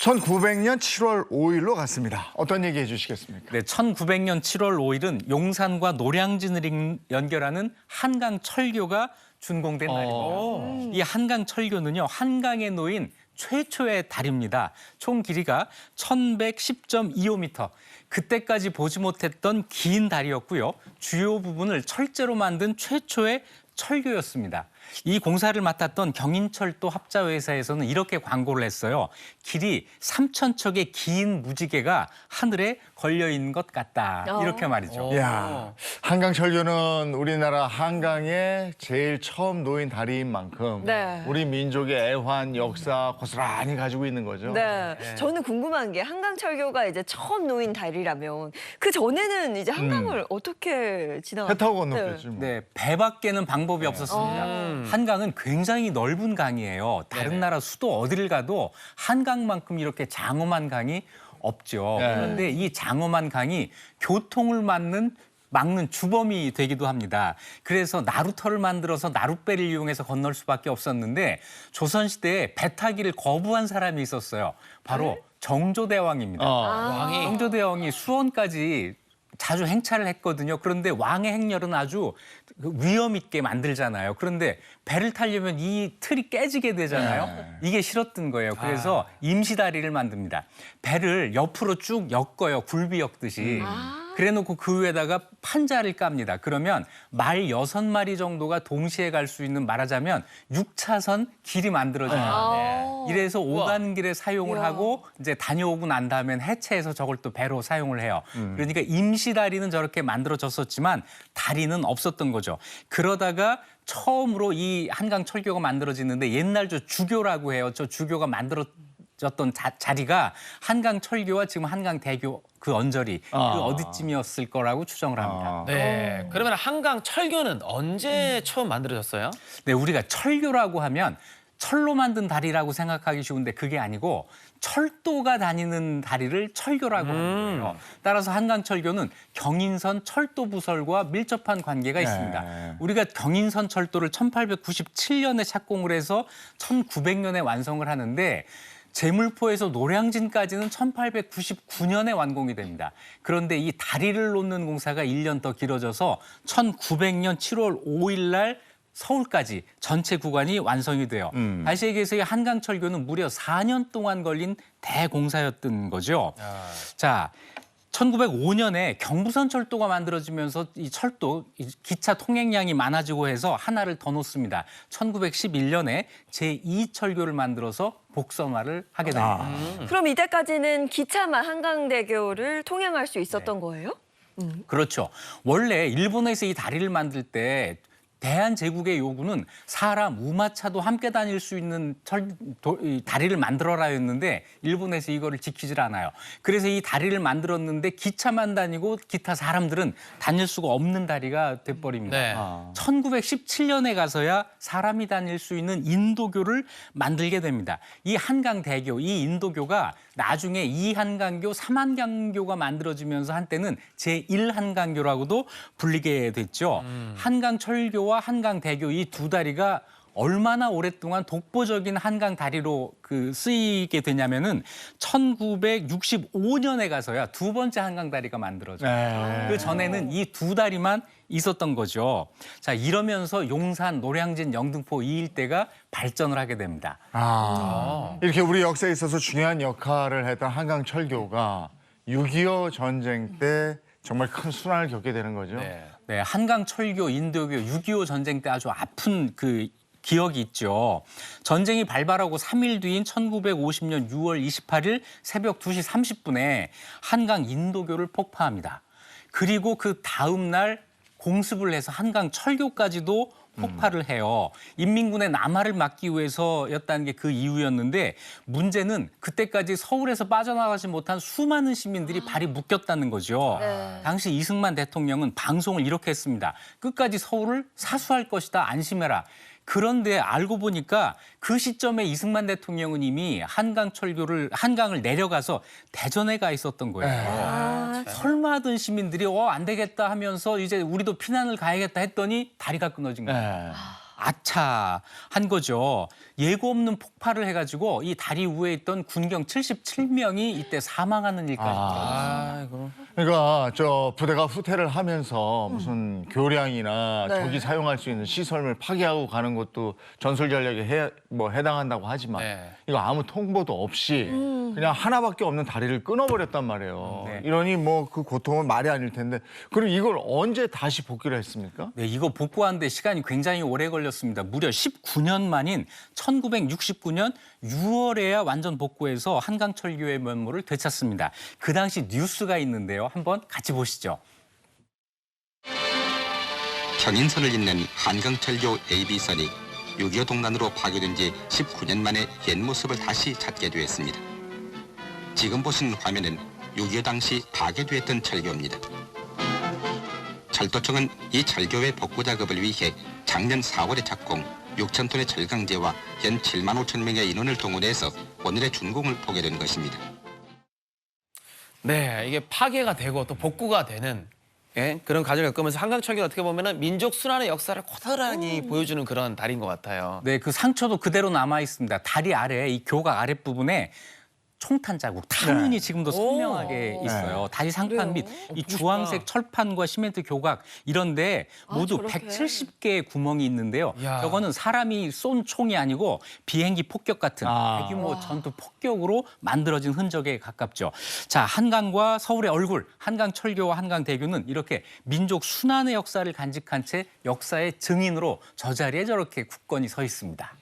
1900년 7월 5일로 갔습니다. 어떤 얘기 해주시겠습니까? 네, 1900년 7월 5일은 용산과 노량진을 연결하는 한강 철교가 준공된 날입니다. 이 한강 철교는요, 한강에 놓인 최초의 다리입니다. 총 길이가 1110.25m. 그때까지 보지 못했던 긴 다리였고요. 주요 부분을 철제로 만든 최초의 철교였습니다. 이 공사를 맡았던 경인철도 합자회사에서는 이렇게 광고를 했어요. 길이 3,000척의 긴 무지개가 하늘에 걸려 있는 것 같다. 이렇게 말이죠. 이야, 한강철교는 우리나라 한강에 제일 처음 놓인 다리인 만큼 네. 우리 민족의 애환, 역사 고스란히 가지고 있는 거죠. 네. 저는 궁금한 게 한강철교가 이제 처음 놓인 다리라면 그 전에는 이제 한강을 어떻게 배 지나갔어요? 타고 건넜겠지 뭐. 네, 배밖에는 방법이 없었습니다. 한강은 굉장히 넓은 강이에요. 다른 나라 수도 어디를 가도 한강만큼 이렇게 장엄한 강이 없죠. 네. 그런데 이 장엄한 강이 교통을 막는 주범이 되기도 합니다. 그래서 나루터를 만들어서 나룻배를 이용해서 건널 수밖에 없었는데 조선시대에 배 타기를 거부한 사람이 있었어요. 바로 정조대왕입니다. 정조대왕이 수원까지 자주 행차를 했거든요. 그런데 왕의 행렬은 아주 위험 있게 만들잖아요. 그런데 배를 타려면 이 틀이 깨지게 되잖아요. 이게 싫었던 거예요. 그래서 임시다리를 만듭니다. 배를 옆으로 쭉 엮어요. 굴비 엮듯이. 그래놓고 그 위에다가 판자를 깝니다. 그러면 말 6마리 정도가 동시에 갈 수 있는, 말하자면 6차선 길이 만들어집니다. 이래서 오가는 길에 사용을 하고 이제 다녀오고 난 다음엔 해체해서 저걸 또 배로 사용을 해요. 그러니까 임시다리는 저렇게 만들어졌었지만 다리는 없었던 거죠. 그러다가 처음으로 이 한강철교가 만들어지는데 옛날 저 주교라고 해요. 저 주교가 만들어졌던 자리가 한강철교와 지금 한강대교 그 언저리 그 어디쯤이었을 거라고 추정을 합니다. 네. 그러면 한강 철교는 언제 처음 만들어졌어요? 네, 우리가 철교라고 하면 철로 만든 다리라고 생각하기 쉬운데 그게 아니고 철도가 다니는 다리를 철교라고 하는 거예요. 따라서 한강철교는 경인선 철도부설과 밀접한 관계가 있습니다. 우리가 경인선 철도를 1897년에 착공을 해서 1900년에 완성을 하는데 제물포에서 노량진까지는 1899년에 완공이 됩니다. 그런데 이 다리를 놓는 공사가 1년 더 길어져서 1900년 7월 5일 날 서울까지 전체 구간이 완성이 돼요. 다시 얘기해서 이 한강철교는 무려 4년 동안 걸린 대공사였던 거죠. 자, 1905년에 경부선 철도가 만들어지면서 이 철도 기차 통행량이 많아지고 해서 하나를 더 놓습니다. 1911년에 제2철교를 만들어서 복선화를 하게 됩니다. 그럼 이때까지는 기차만 한강대교를 통행할 수 있었던 거예요? 그렇죠. 원래 일본에서 이 다리를 만들 때 대한제국의 요구는 사람, 우마차도 함께 다닐 수 있는 이 다리를 만들어라였는데 일본에서 이거를 지키질 않아요. 그래서 이 다리를 만들었는데 기차만 다니고 기타 사람들은 다닐 수가 없는 다리가 돼버립니다. 네. 1917년에 가서야 사람이 다닐 수 있는 인도교를 만들게 됩니다. 이 한강대교, 이 인도교가 나중에 2한강교, 3한강교가 만들어지면서 한때는 제1한강교라고도 불리게 됐죠. 한강철교와 한강대교 이 두 다리가 얼마나 오랫동안 독보적인 한강 다리로 쓰이게 되냐면은 1965년에 가서야 두 번째 한강 다리가 만들어져요. 그 전에는 이 두 다리만 있었던 거죠. 자, 이러면서 용산, 노량진, 영등포 이 일대가 발전을 하게 됩니다. 이렇게 우리 역사에 있어서 중요한 역할을 했던 한강철교가 6.25 전쟁 때 정말 큰 순환을 겪게 되는 거죠. 네, 한강철교, 인도교, 6.25 전쟁 때 아주 아픈 기억이 있죠. 전쟁이 발발하고 3일 뒤인 1950년 6월 28일 새벽 2시 30분에 한강 인도교를 폭파합니다. 그리고 그 다음 날 공습을 해서 한강 철교까지도 폭파를 해요. 인민군의 남하를 막기 위해서였다는 게 그 이유였는데 문제는 그때까지 서울에서 빠져나가지 못한 수많은 시민들이 발이 묶였다는 거죠. 당시 이승만 대통령은 방송을 이렇게 했습니다. 끝까지 서울을 사수할 것이다. 안심해라. 그런데 알고 보니까 그 시점에 이승만 대통령은 이미 한강을 내려가서 대전에 가 있었던 거예요. 설마 하던 시민들이 안 되겠다 하면서 이제 우리도 피난을 가야겠다 했더니 다리가 끊어진 거예요. 아차 한 거죠. 예고 없는 폭발을 해가지고 이 다리 위에 있던 군경 77명이 이때 사망하는 일까지 벌어졌습니다. 아이고. 그러니까 저 부대가 후퇴를 하면서 무슨 교량이나 네. 적이 사용할 수 있는 시설을 파괴하고 가는 것도 전술 전략에 해당한다고 하지만 네. 이거 아무 통보도 없이 그냥 하나밖에 없는 다리를 끊어버렸단 말이에요. 네. 이러니 뭐 그 고통은 말이 아닐 텐데 그럼 이걸 언제 다시 복귀를 했습니까? 네, 이거 복구하는데 시간이 굉장히 오래 걸렸습니다. 무려 19년 만인 1969년 6월에야 완전 복구해서 한강철교의 면모를 되찾습니다. 그 당시 뉴스가 있는데요. 한번 같이 보시죠. 경인선을 잇는 한강철교 AB선이 6.25 동란으로 파괴된 지 19년 만에 옛 모습을 다시 찾게 되었습니다. 지금 보신 화면은 6.25 당시 파괴되었던 철교입니다. 철도청은 이 철교의 복구 작업을 위해 작년 4월에 착공 6천 톤의 철강제와 연 7만 5천 명의 인원을 동원해서 오늘의 준공을 보게 된 것입니다. 네, 이게 파괴가 되고 또 복구가 되는 그런 과정을 겪으면서 한강철교는 어떻게 보면은 민족 순환의 역사를 고스란히 보여주는 그런 달인 것 같아요. 네, 그 상처도 그대로 남아 있습니다. 다리 아래 이 교각 아랫부분에 총탄 자국, 탄윤이 지금도 선명하게 있어요. 다리 상판 및 이 주황색 철판과 시멘트 교각 이런데 모두 저렇게. 170개의 구멍이 있는데요. 야. 저거는 사람이 쏜 총이 아니고 비행기 폭격 같은 대규모 전투 폭격으로 만들어진 흔적에 가깝죠. 자, 한강과 서울의 얼굴, 한강철교와 한강대교는 이렇게 민족 순환의 역사를 간직한 채 역사의 증인으로 저 자리에 저렇게 굳건히 서 있습니다.